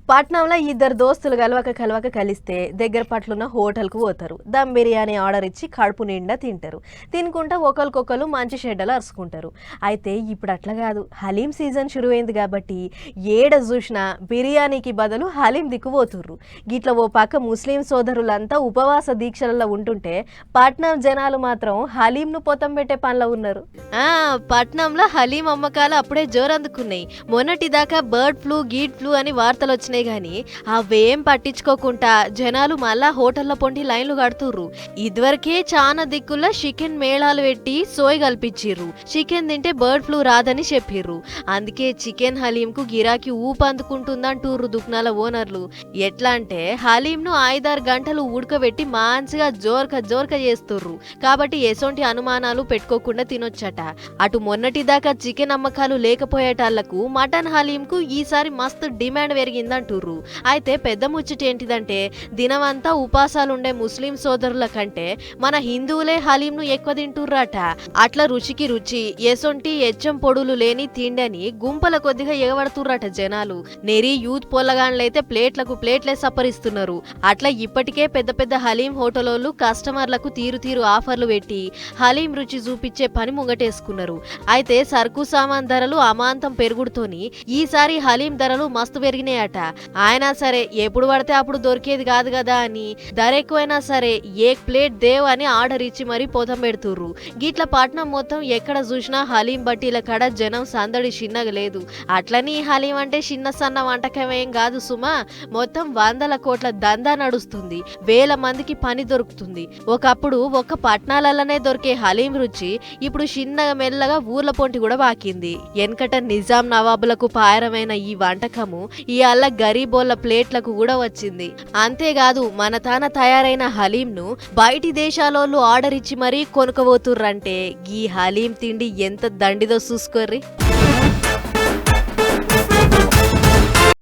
పట్నంలో ఇద్దరు దోస్తులు కలవక కలిస్తే దగ్గర పట్లున్న హోటల్కు పోతారు. దమ్ బిర్యానీ ఆర్డర్ ఇచ్చి కడుపు నిండా తింటారు. తినుకుంటా ఒకరికొకరు మంచి షెడ్డలు అరుచుకుంటారు. అయితే ఇప్పుడు అట్లా కాదు, హలీం సీజన్ షురువైంది కాబట్టి ఏడ చూసినా బిర్యానీకి బదులు హలీం దిక్కుపోతుర్రు. గిట్ల ఓ పక్క ముస్లిం సోదరులంతా ఉపవాస దీక్షలలో ఉంటుంటే పట్నం జనాలు మాత్రం హలీంను పొతం పెట్టే పనిలో ఉన్నారు. పట్నంలో హలీం అమ్మకాలు అప్పుడే జోరందుకున్నాయి. మొన్నటిదాకా బర్డ్ ఫ్లూ గీడ్ ఫ్లూ అని వార్తలు వచ్చినాయి గాని అవేం పట్టించుకోకుండా జనాలు మళ్ళా హోటళ్ల పొంటి లైన్లు కడుతుర్రు. ఇదివరకే చాలా దిక్కుల్లో చికెన్ మేళాలు పెట్టి సోయ్ కల్పించిర్రు. చికెన్ తింటే బర్డ్ ఫ్లూ రాదని చెప్పిర్రు. అందుకే చికెన్ హలీం కు గిరాకీ ఊపందుకుంటుందంటూర్రు దుకాణాల ఓనర్లు. ఎట్లా అంటే హలీం ను 5-6 గంటలు ఉడకబెట్టి మంచిగా జోర్క చేస్తుర్రు. కాబట్టి ఎసొంటి అనుమానాలు పెట్టుకోకుండా తినొచ్చట. అటు మొన్నటిదాకా చికెన్ అమ్మకాలు లేకపోయేటాళ్లకు మటన్ హలీం కు ఈసారి మస్తు డిమాండ్ పెరిగిందంట. అయితే పెద్ద ముచ్చటేంటిదంటే దినమంతా ఉపాసాలుండే ముస్లిం సోదరుల కంటే మన హిందువులే హలీంను ఎక్కువ తింటుర్రట. అట్లా రుచికి రుచి ఎసొంటి ఎచ్చం పొడులు లేని తిండని గుంపల కొద్దిగా ఎగబడుతుర్రట జనాలు. నెరీ యూత్ పొల్లగాండ్లైతే ప్లేట్లే సప్పరిస్తున్నారు. అట్లా ఇప్పటికే పెద్ద హలీం హోటలోళ్ళు కస్టమర్లకు తీరు ఆఫర్లు పెట్టి హలీం రుచి చూపించే పని ముంగటేసుకున్నారు. అయితే సరుకు సామాన్ ధరలు అమాంతం పెరుగుడుతోని ఈసారి హలీం ధరలు మస్తు పెరిగినాయట. అయినా సరే ఎప్పుడు పడితే అప్పుడు దొరికేది కాదు కదా అని ధర ఎక్కువైనా సరే ఏక్ ప్లేట్ దేవ్ అని ఆర్డర్ ఇచ్చి మరీ పోతం పెడుతుర్రు. గిట్ల పట్నం మొత్తం ఎక్కడ చూసినా హలీం బట్టీల కడ జనం సందడి చిన్నగా లేదు. అట్లని హలీం అంటే చిన్న సన్న వంటకమేం కాదు సుమా, మొత్తం 100 కోట్ల దందా నడుస్తుంది. 1000 మందికి పని దొరుకుతుంది. ఒకప్పుడు ఒక్క పట్నాలలోనే దొరికే హలీం రుచి ఇప్పుడు చిన్నగా మెల్లగా ఊర్ల పొంటి కూడా బాకింది. వెనకట నిజాం నవాబులకు పాయరమైన ఈ వంటకము ఈ అల్ల గరీబోళ్ల ప్లేట్లకు కూడా వచ్చింది. అంతేకాదు మన తాన తయారైన హలీంను బయటి దేశాలోళ్ళు ఆర్డర్ ఇచ్చి మరీ కొనుక్కోబోతుర్రంటే గీ హలీం తిండి ఎంత దండిదో చూసుకోర్రి.